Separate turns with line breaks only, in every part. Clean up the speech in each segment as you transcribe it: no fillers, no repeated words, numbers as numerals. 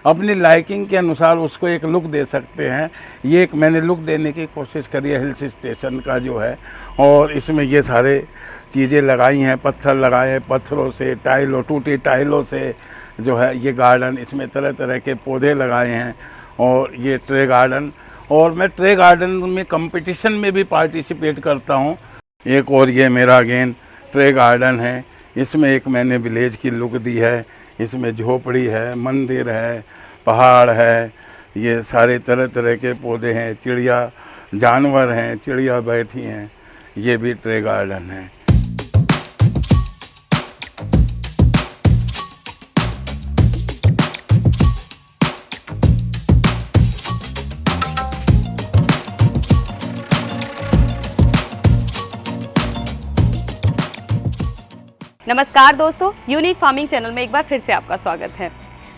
अपनी लाइकिंग के अनुसार उसको एक लुक दे सकते हैं। ये एक मैंने लुक देने की कोशिश करी है हिल्स स्टेशन का जो है। और इसमें ये सारे चीज़ें लगाई हैं, पत्थर लगाए हैं, पत्थरों से, टाइलों, टूटी टाइलों से जो है ये गार्डन, इसमें तरह तरह के पौधे लगाए हैं। और ये ट्रे गार्डन, और मैं ट्रे गार्डन में कंपटीशन में भी पार्टिसिपेट करता हूँ। एक और ये मेरा अगेन ट्रे गार्डन है। इसमें एक मैंने विलेज की लुक दी है। इसमें झोपड़ी है, मंदिर है, पहाड़ है, ये सारे तरह तरह के पौधे हैं, चिड़िया जानवर हैं, चिड़िया बैठी हैं। ये भी ट्रे गार्डन है।
नमस्कार दोस्तों, यूनिक फार्मिंग चैनल में एक बार फिर से आपका स्वागत है।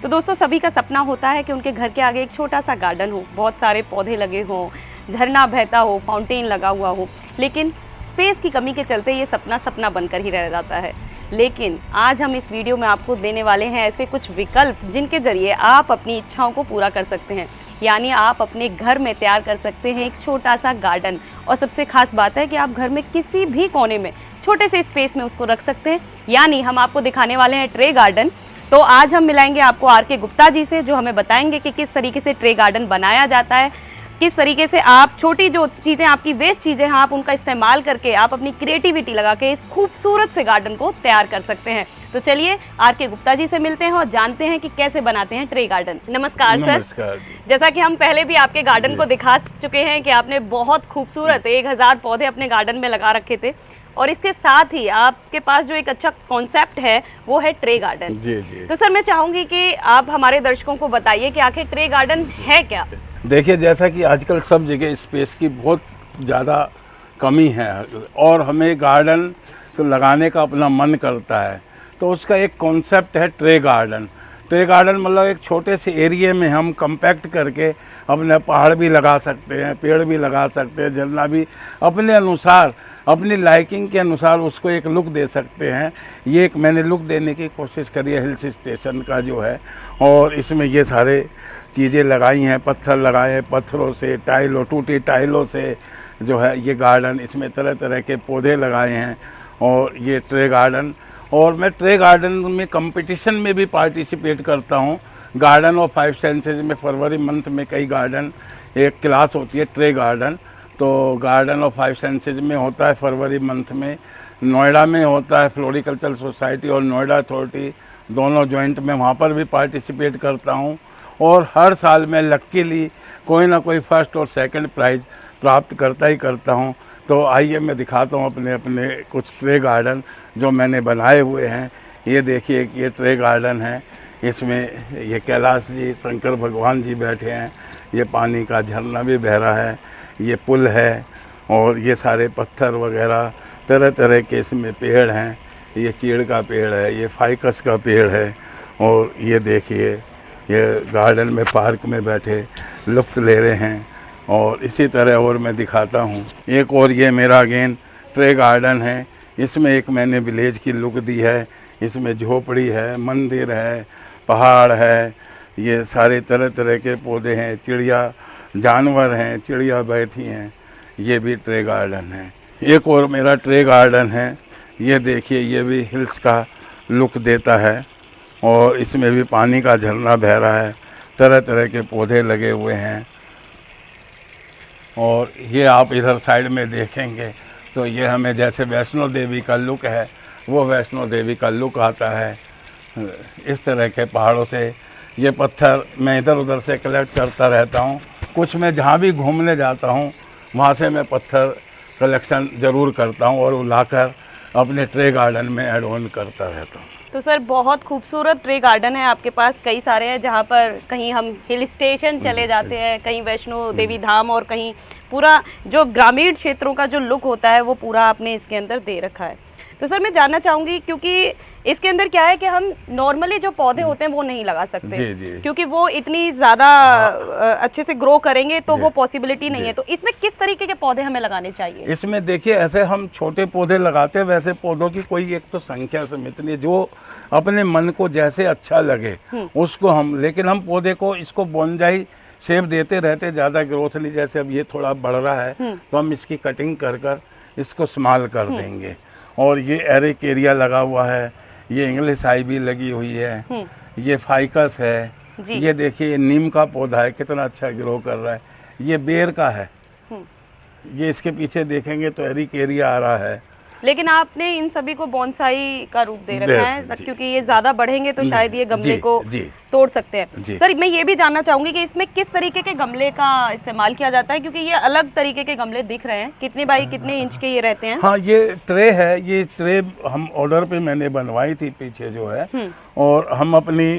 तो दोस्तों, सभी का सपना होता है कि उनके घर के आगे एक छोटा सा गार्डन हो, बहुत सारे पौधे लगे हों, झरना बहता हो, फाउंटेन लगा हुआ हो। लेकिन स्पेस की कमी के चलते ये सपना सपना बनकर ही रह जाता है। लेकिन आज हम इस वीडियो में आपको देने वाले हैं ऐसे कुछ विकल्प जिनके जरिए आप अपनी इच्छाओं को पूरा कर सकते हैं। यानी आप अपने घर में तैयार कर सकते हैं एक छोटा सा गार्डन। और सबसे खास बात है कि आप घर में किसी भी कोने में छोटे से स्पेस में उसको रख सकते हैं। यानी हम आपको दिखाने वाले हैं ट्रे गार्डन। तो आज हम मिलाएंगे आपको आर.के. गुप्ता जी से, जो हमें बताएंगे कि किस तरीके से ट्रे गार्डन बनाया जाता है, किस तरीके से आप छोटी जो चीज़ें, आपकी वेस्ट चीज़ें हैं, आप उनका इस्तेमाल करके आप अपनी क्रिएटिविटी लगा के इस खूबसूरत से गार्डन को तैयार कर सकते हैं। तो चलिए आर.के. गुप्ता जी से मिलते हैं और जानते हैं कि कैसे बनाते हैं ट्रे गार्डन। नमस्कार सर।
नमस्कार।
जैसा कि हम पहले भी आपके गार्डन को दिखा चुके हैं कि आपने बहुत खूबसूरत 1000 पौधे अपने गार्डन में लगा रखे थे, और इसके साथ ही आपके पास जो एक अच्छा कॉन्सेप्ट है वो है ट्रे गार्डन।
जी जी।
तो सर, मैं चाहूंगी कि आप हमारे दर्शकों को बताइए कि आखिर ट्रे गार्डन है क्या।
देखिए, जैसा कि आजकल सब जगह स्पेस की बहुत ज़्यादा कमी है और हमें गार्डन तो लगाने का अपना मन करता है, तो उसका एक कॉन्सेप्ट है ट्रे गार्डन। ट्रे गार्डन मतलब एक छोटे से एरिया में हम कंपैक्ट करके अपने पहाड़ भी लगा सकते हैं, पेड़ भी लगा सकते हैं, झरना भी, अपने अनुसार, अपनी लाइकिंग के अनुसार उसको एक लुक दे सकते हैं। ये एक मैंने लुक देने की कोशिश करी है हिल्स स्टेशन का जो है। और इसमें ये सारे चीज़ें लगाई हैं, पत्थर लगाए हैं, पत्थरों से, टाइलों, टूटी टाइलों से जो है ये गार्डन, इसमें तरह तरह के पौधे लगाए हैं। और ये ट्रे गार्डन, और मैं ट्रे गार्डन में कंपटीशन में भी पार्टिसिपेट करता हूँ। गार्डन ऑफ 5 सेंसेस में फरवरी मंथ में कई गार्डन, एक क्लास होती है ट्रे गार्डन, तो गार्डन ऑफ 5 सेंसेस में होता है फरवरी मंथ में। नोएडा में होता है, फ्लोरिकल्चर सोसाइटी और नोएडा अथॉरिटी दोनों जॉइंट में, वहाँ पर भी पार्टिसिपेट करता हूँ। और हर साल मैं लकीली कोई ना कोई फर्स्ट और सेकंड प्राइज़ प्राप्त करता ही करता हूँ। तो आइए मैं दिखाता हूँ अपने अपने कुछ ट्रे गार्डन जो मैंने बनाए हुए हैं। ये देखिए, ये ट्रे गार्डन है। इसमें ये कैलाश जी, शंकर भगवान जी बैठे हैं, ये पानी का झरना भी बह रहा है, ये पुल है, और ये सारे पत्थर वगैरह तरह तरह के इसमें पेड़ हैं। ये चीड़ का पेड़ है, ये फाइकस का पेड़ है। और ये देखिए, ये गार्डन में, पार्क में बैठे लुत्फ़ ले रहे हैं। और इसी तरह और मैं दिखाता हूँ। एक और ये मेरा अगेन ट्रे गार्डन है। इसमें एक मैंने विलेज की लुक दी है। इसमें झोपड़ी है, मंदिर है, पहाड़ है, ये सारे तरह तरह के पौधे हैं, चिड़िया जानवर हैं, चिड़िया बैठी हैं। ये भी ट्रे गार्डन है। एक और मेरा ट्रे गार्डन है। ये देखिए, ये भी हिल्स का लुक देता है, और इसमें भी पानी का झरना बह रहा है, तरह तरह के पौधे लगे हुए हैं। और ये आप इधर साइड में देखेंगे तो ये हमें जैसे वैष्णो देवी का लुक है, वो वैष्णो देवी का लुक आता है। इस तरह के पहाड़ों से ये पत्थर मैं इधर उधर से कलेक्ट करता रहता हूँ। कुछ मैं जहाँ भी घूमने जाता हूँ वहाँ से मैं पत्थर कलेक्शन ज़रूर करता हूँ और वो लाकर अपने ट्रे गार्डन में ऐड ऑन करता रहता हूँ।
तो सर, बहुत खूबसूरत ट्रे गार्डन है आपके पास। कई सारे हैं जहाँ पर कहीं हम हिल स्टेशन चले जाते हैं, कहीं वैष्णो देवी धाम, और कहीं पूरा जो ग्रामीण क्षेत्रों का जो लुक होता है वो पूरा आपने इसके अंदर दे रखा है। तो सर मैं जानना चाहूंगी, क्योंकि इसके अंदर क्या है कि हम नॉर्मली जो पौधे होते हैं वो नहीं लगा सकते,
जी जी,
क्योंकि वो इतनी ज़्यादा अच्छे से ग्रो करेंगे तो वो पॉसिबिलिटी नहीं है। तो इसमें किस तरीके के पौधे हमें लगाने चाहिए?
इसमें देखिए, ऐसे हम छोटे पौधे लगाते हैं, वैसे पौधों की कोई एक तो संख्या सीमित नहीं है, जो अपने मन को जैसे अच्छा लगे उसको हम, लेकिन हम पौधे को इसको बोनजाई शेप देते रहते, ज़्यादा ग्रोथ नहीं। जैसे अब ये थोड़ा बढ़ रहा है तो हम इसकी कटिंग कर कर इसको स्मॉल कर देंगे। और ये एरिक एरिया लगा हुआ है, ये इंग्लिश आईवी लगी हुई है, ये फाइकस है, ये देखिए नीम का पौधा है, कितना अच्छा ग्रो कर रहा है, ये बेर का है, ये इसके पीछे देखेंगे तो एरिक एरिया आ रहा है।
लेकिन आपने इन सभी को बोनसाई का रूप दे रखा है, क्योंकि ये ज्यादा बढ़ेंगे तो शायद ये गमले को तोड़ सकते हैं। सर मैं ये भी जानना चाहूंगी कि इसमें किस तरीके के गमले का इस्तेमाल किया जाता है, क्योंकि ये अलग तरीके के गमले दिख रहे हैं। कितने बाई कितने इंच के ये रहते हैं?
हाँ, ये ट्रे है, ये ट्रे हम ऑर्डर पे मैंने बनवाई थी पीछे जो है, और हम अपनी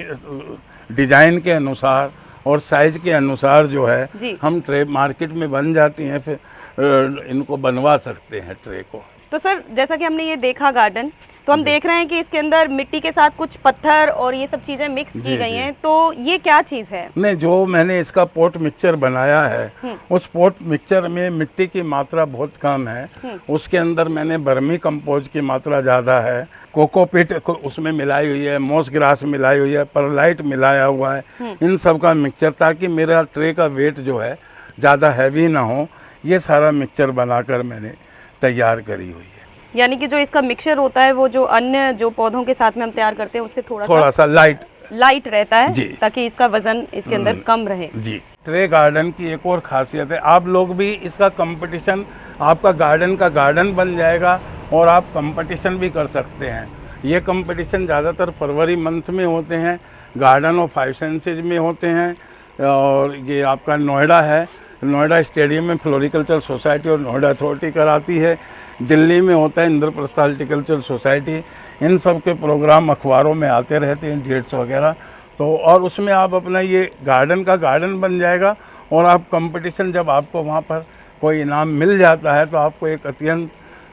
डिजाइन के अनुसार और साइज के अनुसार जो है हम ट्रे मार्केट में बन जाती हैं, फिर इनको बनवा सकते हैं ट्रे को।
तो सर जैसा कि हमने ये देखा गार्डन, तो हम देख रहे हैं कि इसके अंदर मिट्टी के साथ कुछ पत्थर और ये सब चीजें मिक्स की गई हैं, तो ये क्या चीज है?
नहीं, जो मैंने इसका पॉट मिक्सचर बनाया है, उस पॉट मिक्सचर में मिट्टी की मात्रा बहुत कम है, उसके अंदर मैंने बर्मी कंपोज की मात्रा ज़्यादा है, कोकोपीट उसमें मिलाई हुई है, मॉस ग्रास मिलाई हुई है, परलाइट मिलाया हुआ है, इन सब का मिक्सचर, ताकि मेरा ट्रे का वेट जो है ज़्यादा हैवी ना हो। ये सारा मिक्सचर बनाकर मैंने तैयार करी हुई है।
यानी कि जो इसका मिक्सचर होता है वो जो अन्य जो पौधों के साथ में हम तैयार करते हैं उससे थोड़ा
सा लाइट
रहता है, ताकि इसका वजन इसके अंदर कम रहे।
जी। ट्रे गार्डन की एक और खासियत है, आप लोग भी इसका कंपटीशन, आपका गार्डन का गार्डन बन जाएगा और आप कंपटीशन भी कर सकते हैं। ये कंपटीशन ज़्यादातर फरवरी मंथ में होते हैं, गार्डन ऑफ 5 सेंसेज में होते हैं, और ये आपका नोएडा है, नोएडा स्टेडियम में फ्लोरिकल्चर सोसाइटी और नोएडा अथॉरिटी कराती है, दिल्ली में होता है इंद्रप्रस्थ हॉर्टिकल्चर सोसाइटी। इन सब के प्रोग्राम अखबारों में आते रहते हैं, डेट्स वगैरह, तो और उसमें आप अपना ये गार्डन का गार्डन बन जाएगा। और आप कंपटीशन, जब आपको वहाँ पर कोई इनाम मिल जाता है तो आपको एक अत्यंत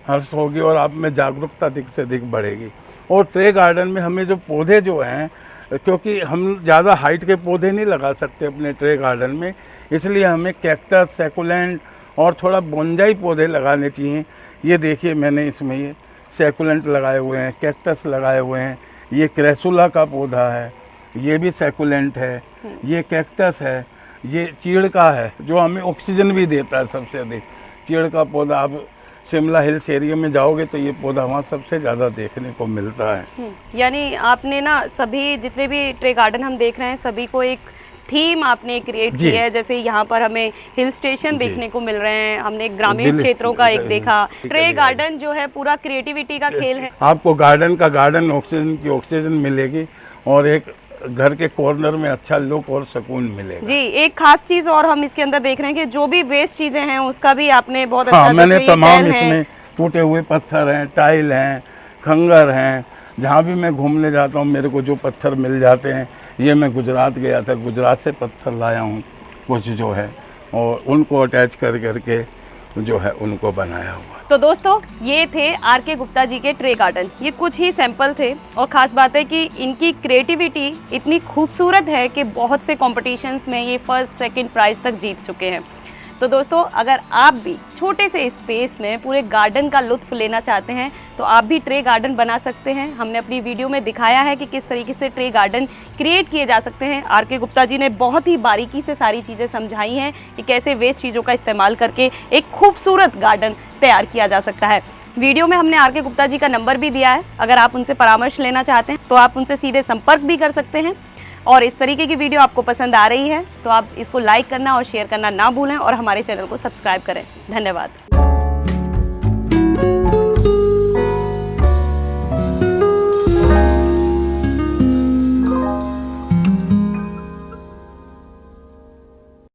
हर्ष होगी और आप में जागरूकता अधिक से अधिक बढ़ेगी। और ट्रे गार्डन में हमें जो पौधे जो हैं, क्योंकि हम ज़्यादा हाइट के पौधे नहीं लगा सकते अपने ट्रे गार्डन में, इसलिए हमें कैक्टस, सैकुलेंट और थोड़ा बोनजाई पौधे लगाने चाहिए। ये देखिए मैंने इसमें ये सैकुलेंट लगाए हुए हैं, कैक्टस लगाए हुए हैं, ये क्रेसुला का पौधा है, ये भी सैकुलेंट है, ये कैक्टस है, ये चीड़ का है जो हमें ऑक्सीजन भी देता है सबसे अधिक। चीड़ का पौधा, आप शिमला हिल्स एरिया में जाओगे तो ये पौधा वहाँ सबसे ज़्यादा देखने को मिलता है।
यानी आपने ना सभी जितने भी ट्रे गार्डन हम देख रहे हैं सभी को एक थीम आपने क्रिएट की है। जैसे यहाँ पर हमें हिल स्टेशन देखने को मिल रहे हैं, हमने ग्रामीण क्षेत्रों का एक देखा। ट्रे गार्डन जो है पूरा क्रिएटिविटी का खेल है।
आपको गार्डन का गार्डन ऑक्सीजन की ऑक्सीजन मिलेगी और एक घर के कॉर्नर में अच्छा लुक और सुकून मिलेगा।
जी, एक खास चीज और हम इसके अंदर देख रहे हैं कि जो भी वेस्ट चीजें हैं उसका भी आपने बहुत अच्छा,
हाँ, मैंने तमाम इसमें टूटे हुए पत्थर हैं, टाइल हैं, खंगर हैं, जहाँ भी मैं घूमने जाता हूँ मेरे को जो पत्थर मिल जाते हैं, ये मैं गुजरात गया था, गुजरात से पत्थर लाया हूँ कुछ जो है, और उनको अटैच कर करके जो है उनको बनाया हुआ।
तो दोस्तों ये थे आर.के. गुप्ता जी के ट्रे गार्डन। ये कुछ ही सैंपल थे और ख़ास बात है कि इनकी क्रिएटिविटी इतनी खूबसूरत है कि बहुत से कॉम्पिटिशन्स में ये फर्स्ट सेकंड प्राइज़ तक जीत चुके हैं। तो दोस्तों अगर आप भी छोटे से स्पेस में पूरे गार्डन का लुत्फ़ लेना चाहते हैं तो आप भी ट्रे गार्डन बना सकते हैं। हमने अपनी वीडियो में दिखाया है कि किस तरीके से ट्रे गार्डन क्रिएट किए जा सकते हैं। आर.के. गुप्ता जी ने बहुत ही बारीकी से सारी चीज़ें समझाई हैं कि कैसे वेस्ट चीज़ों का इस्तेमाल करके एक खूबसूरत गार्डन तैयार किया जा सकता है। वीडियो में हमने आर.के. गुप्ता जी का नंबर भी दिया है, अगर आप उनसे परामर्श लेना चाहते हैं तो आप उनसे सीधे संपर्क भी कर सकते हैं। और इस तरीके की वीडियो आपको पसंद आ रही है तो आप इसको लाइक करना और शेयर करना ना भूलें और हमारे चैनल को सब्सक्राइब करें। धन्यवाद।